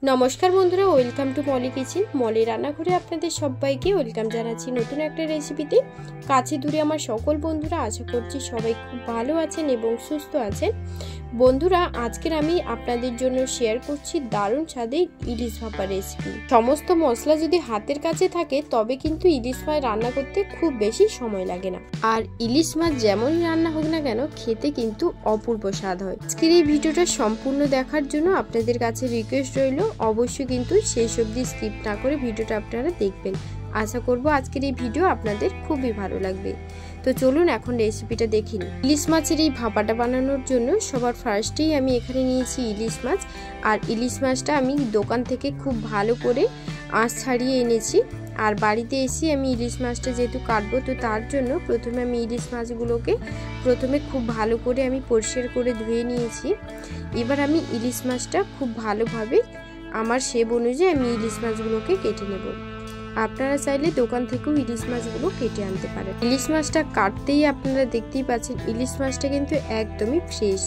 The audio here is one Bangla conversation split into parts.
नमस्कार बंधुरा वेलकाम टू मली किचेन मली रान्नाघरे आपनादेर सबाइके वेलकाम जानाच्छि नतून एकटा रेसिपिते। काछे दूरे आमार सकल बंधुरा आशा करछि सबाई खूब भालो आछेन एबं सुस्थ आछेन। बंधुरा आजकेर आमी आपनादेर जोन्नो शेयर करछि दारुण स्वादेर इलिश भापा रेसिपि। समस्त मशला जदि हातेर काछे थाके तबे किन्तु इलिश माछ रान्ना करते खूब बेशी समय लागे ना। आर इलिश माछ जेमनই रान्ना হোক না কেন খেতে কিন্তু অপূর্ব স্বাদ হয়। আজকের এই ভিডিওটা সম্পূর্ণ দেখার জন্য আপনাদের কাছে রিকোয়েস্ট রইল অবশ্যই কিন্তু শেষ অবধি স্কিপ না করে ভিডিওটা আপনারা দেখবেন। আশা করব আজকের এই ভিডিও আপনাদের খুবই ভালো লাগবে। তো চলুন এখন রেসিপিটা দেখে নিই। ইলিশ মাছের এই ভাপাটা বানানোর জন্য সবার ফার্স্টেই আমি এখানে নিয়েছি ইলিশ মাছ। আর ইলিশ মাছটা আমি দোকান থেকে খুব ভালো করে আঁশ ছাড়িয়ে এনেছি। আর বাড়িতে এসে আমি ইলিশ মাছটা যেহেতু কাটবো তো তার জন্য প্রথমে আমি ইলিশ মাছগুলোকে খুব ভালো করে আমি পরিষ্কার করে ধুয়ে নিয়েছি। এবার আমি ইলিশ মাছটা খুব ভালোভাবে আমার শেপ অনুযায়ী আমি ইলিশ মাছগুলোকে কেটে নেব। আপনারা চাইলে দোকান থেকেও ইলিশ মাছগুলো কেটে আনতে পারেন। ইলিশ মাছটা কাটতেই আপনারা দেখতেই পাচ্ছেন ইলিশ মাছটা কিন্তু একদমই ফ্রেশ।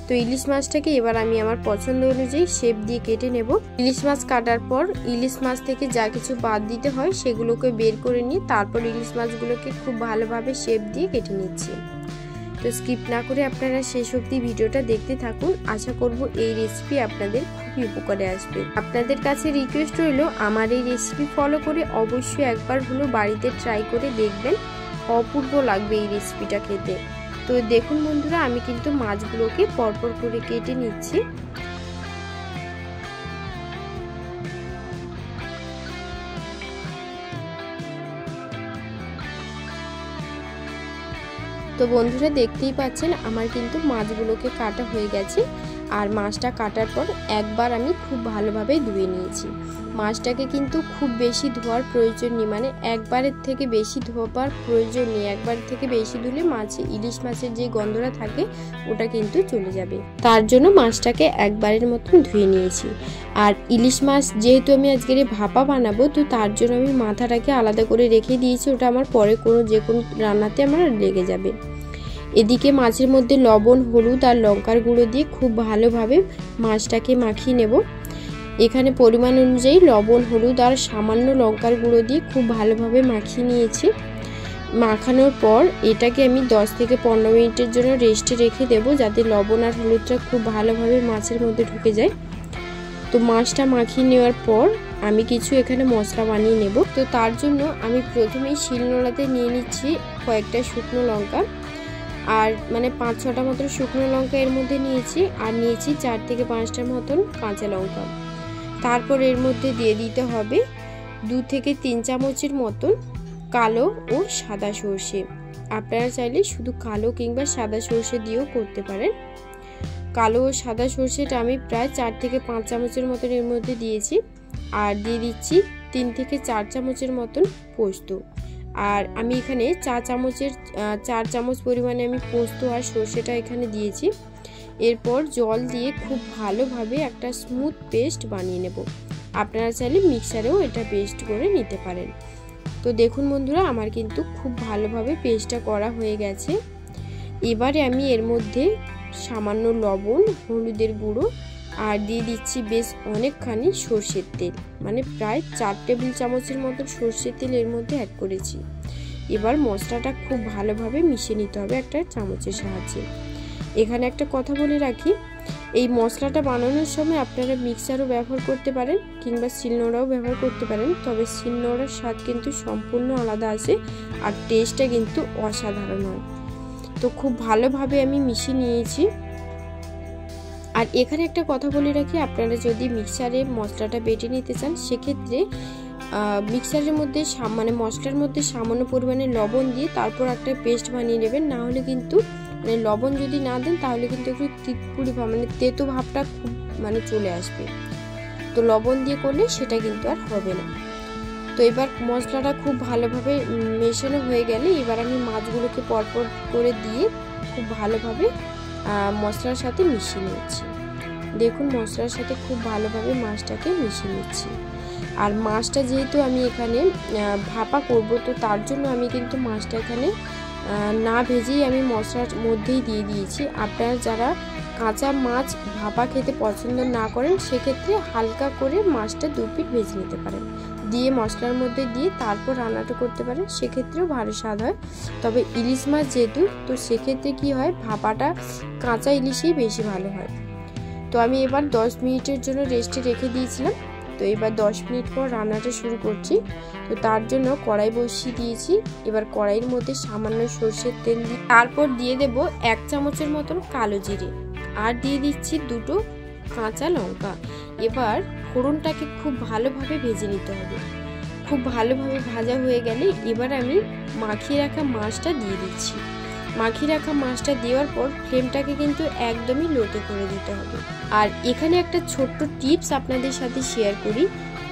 তো ইলিশ মাছটাকে এবার আমি আমার পছন্দ অনুযায়ী শেপ দিয়ে কেটে নেব। ইলিশ মাছ কাটার পর ইলিশ মাছ থেকে যা কিছু বাদ দিতে হয় সেগুলোকে বের করে নিয়ে তারপর ইলিশ মাছগুলোকে খুব ভালোভাবে শেপ দিয়ে কেটে নিচ্ছি। তো স্কিপ না করে আপনারা শেষ অবধি ভিডিওটা দেখতে থাকুন। আশা করব এই রেসিপি আপনাদের খুবই উপকারে আসবে। আপনাদের কাছে রিকোয়েস্ট রইল আমার এই রেসিপি ফলো করে অবশ্যই একবার হলো বাড়িতে ট্রাই করে দেখবেন, অপূর্ব লাগবে এই রেসিপিটা খেতে। তো দেখুন বন্ধুরা আমি কিন্তু মাছগুলোকে পরপর করে কেটে নিচ্ছি। তো বন্ধুরা দেখতেই পাচ্ছেন আমার কিন্তু মাছগুলোকে কাটা হয়ে গেছে। আর মাছটা কাটার পর একবার আমি খুব ভালোভাবে ধুয়ে নিয়েছি। মাছটাকে কিন্তু খুব বেশি ধোয়ার প্রয়োজন নেই, মানে একবারের থেকে বেশি ধোয়ার প্রয়োজন নেই। একবার থেকে বেশি ধুলে ইলিশ মাছের যে গন্ধটা থাকে ওটা কিন্তু চলে যাবে। তার জন্য মাছটাকে একবারের মতন ধুয়ে নিয়েছি। আর ইলিশ মাছ যেহেতু আমি আজকের ভাপা বানাবো তো তার জন্য আমি মাথাটাকে আলাদা করে রেখে দিয়েছি, ওটা আমার পরে যে কোনো রান্নাতে আমার লেগে যাবে। এদিকে মাছের মধ্যে লবণ, হলুদ আর লঙ্কার গুঁড়ো দিয়ে খুব ভালোভাবে মাছটাকে মাখিয়ে নেব। এখানে পরিমাণ অনুযায়ী লবণ, হলুদ আর সামান্য লঙ্কার গুঁড়ো দিয়ে খুব ভালোভাবে মাখিয়ে নিয়েছি। মাখানোর পর এটাকে আমি 10 থেকে 15 মিনিটের জন্য রেস্টে রেখে দেব যাতে লবণ আর হলুদটা খুব ভালোভাবে মাছের মধ্যে ঢুকে যায়। তো মাছটা মাখিয়ে নেওয়ার পর আমি কিছু এখানে মশলা বানিয়ে নেব। তো তার জন্য আমি প্রথমেই শিলনোড়াতে নিয়ে নিচ্ছি কয়েকটা শুকনো লঙ্কা, আর মানে 5-6টা মতন শুকনো লঙ্কা এর মধ্যে নিয়েছি। আর নিয়েছি 4 থেকে 5টার মতন কাঁচা লঙ্কা। তারপর এর মধ্যে দিয়ে দিতে হবে 2 থেকে 3 চামচের মতন কালো ও সাদা সর্ষে। আপনারা চাইলে শুধু কালো কিংবা সাদা সর্ষে দিয়েও করতে পারেন। কালো ও সাদা সর্ষেটা আমি প্রায় 4 থেকে 5 চামচের মতন এর মধ্যে দিয়েছি। আর দিয়ে দিচ্ছি 3 থেকে 4 চামচের মতন পোস্ত। আর আমি এখানে 4 চামচ পরিমাণে আমি পোস্ত আর সর্ষেটা এখানে দিয়েছি। এরপর জল দিয়ে খুব ভালোভাবে একটা স্মুথ পেস্ট বানিয়ে নেব। আপনারা চাইলে মিক্সারেও এটা পেস্ট করে নিতে পারেন। তো দেখুন বন্ধুরা আমার কিন্তু খুব ভালোভাবে পেস্টটা করা হয়ে গেছে। এবারে আমি এর মধ্যে সামান্য লবণ, হলুদের গুঁড়ো আর দিয়ে দিচ্ছি বেশ অনেকখানি সর্ষের তেল, মানে প্রায় 4 টেবিল চামচের মতো সর্ষের তেল এর মধ্যে অ্যাড করেছি। এবার মশলাটা খুব ভালোভাবে মিশিয়ে নিতে হবে একটা চামচের সাহায্যে। এখানে একটা কথা বলে রাখি, এই মশলাটা বানানোর সময় আপনারা মিক্সারও ব্যবহার করতে পারেন কিংবা শিলনোড়াও ব্যবহার করতে পারেন, তবে শিলনোড়ার স্বাদ কিন্তু সম্পূর্ণ আলাদা আসে আর টেস্টটা কিন্তু অসাধারণ হয়। তো খুব ভালোভাবে আমি মিশিয়ে নিয়েছি। আর এখানে একটা কথা বলে রাখি, আপনারা যদি মিক্সারে মশলাটা বেটে নিতে চান সেক্ষেত্রে মিক্সারের মধ্যে মানে মশলার মধ্যে সামান্য পরিমাণে লবণ দিয়ে তারপর একটা পেস্ট বানিয়ে নেবেন। না হলে কিন্তু মানে লবণ যদি না দেন তাহলে কিন্তু একটু তিতকুড়ি ভাব মানে তেতো ভাবটা খুব মানে চলে আসবে। তো লবণ দিয়ে করলে সেটা কিন্তু আর হবে না। তো এবার মশলাটা খুব ভালোভাবে মেশানো হয়ে গেলে এবার আমি মাছগুলোকে পরপর করে দিয়ে খুব ভালোভাবে মশলার সাথে মিশিয়ে নিচ্ছি। দেখুন মশলার সাথে খুব ভালোভাবে মাছটাকে মিশিয়ে নিচ্ছি। আর মাছটা যেহেতু আমি এখানে ভাপা করব তো তার জন্য আমি কিন্তু মাছটা এখানে না ভেজেই আমি মশলার মধ্যেই দিয়ে দিয়েছি। আপনারা যারা কাঁচা মাছ ভাপা খেতে পছন্দ না করেন সেক্ষেত্রে হালকা করে মাছটা 2 পিঠ ভেজে নিতে পারেন, দিয়ে মশলার মধ্যে দিয়ে তারপর রান্নাটা করতে পারেন, সেক্ষেত্রেও ভালো স্বাদ হয়। তবে ইলিশ মাছ যেহেতু, তো সেক্ষেত্রে কি হয়, ভাপাটা কাঁচা ইলিশেই বেশি ভালো হয়। তো আমি এবার 10 মিনিটের জন্য রেস্টে রেখে দিয়েছিলাম। তো এবার 10 মিনিট পর রান্নাটা শুরু করছি। তো তার জন্য কড়াই বসিয়ে দিয়েছি। এবার কড়াইয়ের মধ্যে সামান্য সরষের তেল দিয়ে তারপর দিয়ে দেব 1 চামচের মতন কালো জিরে, আর দিয়ে দিচ্ছি 2টো কাঁচা লঙ্কা। এবার ফোড়নটাকে খুব ভালোভাবে ভেজে নিতে হবে। খুব ভালোভাবে ভাজা হয়ে গেলে এবার আমি মাখিয়ে রাখা মাছটা দিয়ে দিচ্ছি। মাখিয়ে রাখা মাছটা দেওয়ার পর ফ্লেমটাকে কিন্তু একদমই লোতে করে দিতে হবে। আর এখানে একটা ছোট্ট টিপস আপনাদের সাথে শেয়ার করি।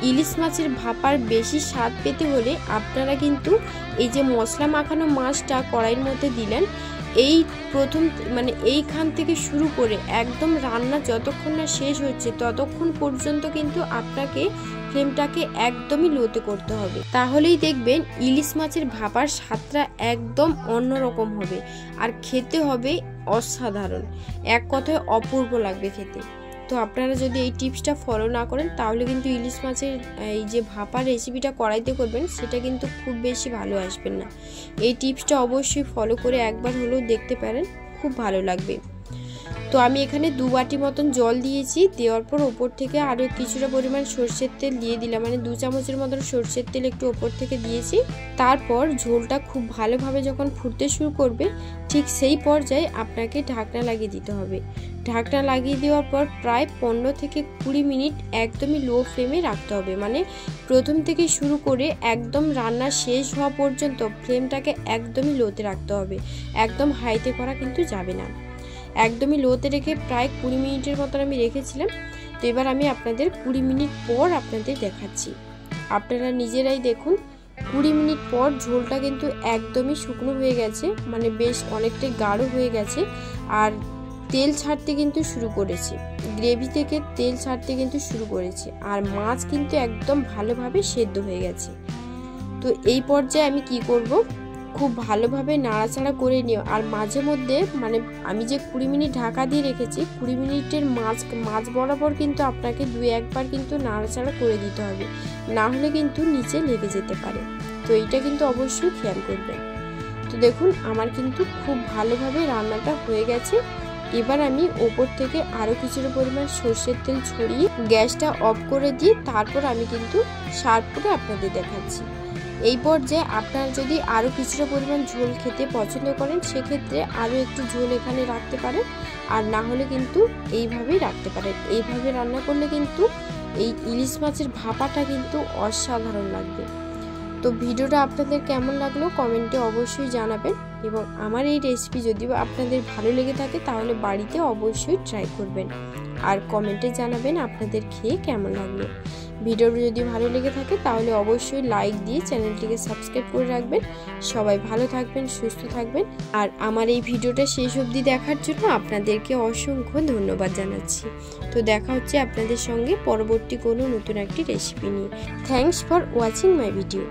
ইলিশ মাছের ভাপার বেশি স্বাদ পেতে হলে আপনারা কিন্তু এই যে মশলা মাখানো মাছটা কড়াইয়ের মধ্যে দিলেন, এই প্রথম এইখান থেকে শুরু করে একদম রান্না যতক্ষণ না শেষ হচ্ছে ততক্ষণ পর্যন্ত কিন্তু আপনাকে ফ্লেমটাকে একদমই লোতে করতে হবে। তাহলেই দেখবেন ইলিশ মাছের ভাপার স্বাদটা একদম অন্যরকম হবে, আর খেতে হবে অসাধারণ, এক কথায় অপূর্ব লাগবে খেতে। তো আপনারা যদি এই টিপসটা ফলো না করেন তাহলে কিন্তু ইলিশ মাছের এই যে ভাপা রেসিপিটা কড়াইতে করবেন সেটা কিন্তু খুব বেশি ভালো আসবে না। এই টিপসটা অবশ্যই ফলো করে একবার হলেও দেখতে পারেন, খুব ভালো লাগবে। তো আমি এখানে 2 বাটি মতন জল দিয়েছি। দেওয়ার পর ওপর থেকে আরও কিছুটা পরিমাণ সরষের তেল দিয়ে দিলাম, 2 চামচের মতন সরষের তেল একটু ওপর থেকে দিয়েছি। তারপর ঝোলটা খুব ভালোভাবে যখন ফুটতে শুরু করবে ঠিক সেই পর্যায়ে আপনাকে ঢাকনা লাগিয়ে দিতে হবে। ঢাকনা লাগিয়ে দেওয়ার পর প্রায় 15 থেকে 20 মিনিট একদমই লো ফ্লেমে রাখতে হবে। প্রথম থেকে শুরু করে একদম রান্না শেষ হওয়া পর্যন্ত ফ্লেমটাকে একদমই লোতে রাখতে হবে, একদম হাইতে করা কিন্তু যাবে না। একদমই লোতে রেখে প্রায় 20 মিনিটের মতন আমি রেখেছিলাম। তো এবার আমি আপনাদের 20 মিনিট পর আপনাদের দেখাচ্ছি। আপনারা নিজেরাই দেখুন 20 মিনিট পর ঝোলটা কিন্তু একদমই শুকনো হয়ে গেছে, বেশ অনেকটাই গাঢ় হয়ে গেছে, আর তেল ছাড়তে কিন্তু শুরু করেছে, গ্রেভি থেকে তেল ছাড়তে কিন্তু শুরু করেছে, আর মাছ কিন্তু একদম ভালোভাবে সেদ্ধ হয়ে গেছে। তো এই পর্যায়ে আমি কি করব, খুব ভালোভাবে নাড়াচাড়া করে নিও। আর মাঝে মধ্যে আমি যে 20 মিনিট ঢাকা দিয়ে রেখেছি, 20 মিনিটের মাছ বরাবর কিন্তু আপনাকে 2-1 বার কিন্তু নাড়াচাড়া করে দিতে হবে, না হলে কিন্তু নিচে লেগে যেতে পারে। তো এইটা কিন্তু অবশ্যই খেয়াল করবেন। তো দেখুন আমার কিন্তু খুব ভালোভাবে রান্নাটা হয়ে গেছে। এবার আমি ওপর থেকে আরও কিছুটা পরিমাণ সরষের তেল ছড়িয়ে গ্যাসটা অফ করে দিয়ে তারপর আমি কিন্তু সার্ভ করে আপনাদের দেখাচ্ছি। এই পর্যায়ে আপনারা যদি আরও কিছুটা পরিমাণ ঝোল খেতে পছন্দ করেন সেক্ষেত্রে আরও একটু ঝোল এখানে রাখতে পারেন, আর না হলে কিন্তু এইভাবেই রাখতে পারেন। এইভাবে রান্না করলে কিন্তু এই ইলিশ মাছের ভাপাটা কিন্তু অসাধারণ লাগবে। তো ভিডিওটা আপনাদের কেমন লাগলো কমেন্টে অবশ্যই জানাবেন, এবং আমার এই রেসিপি যদি আপনাদের ভালো লেগে থাকে তাহলে বাড়িতে অবশ্যই ট্রাই করবেন, আর কমেন্টে জানাবেন আপনাদের খেয়ে কেমন লাগলো। ভিডিওটা যদি ভালো লেগে থাকে তাহলে অবশ্যই লাইক দিয়ে চ্যানেলটিকে সাবস্ক্রাইব করে রাখবেন। সবাই ভালো থাকবেন, সুস্থ থাকবেন, আর আমার এই ভিডিওটা শেষ অবধি দেখার জন্য আপনাদেরকে অসংখ্য ধন্যবাদ জানাচ্ছি। তো দেখা হচ্ছে আপনাদের সঙ্গে পরবর্তী কোনো নতুন একটি রেসিপি নিয়ে। Thanks for watching my video.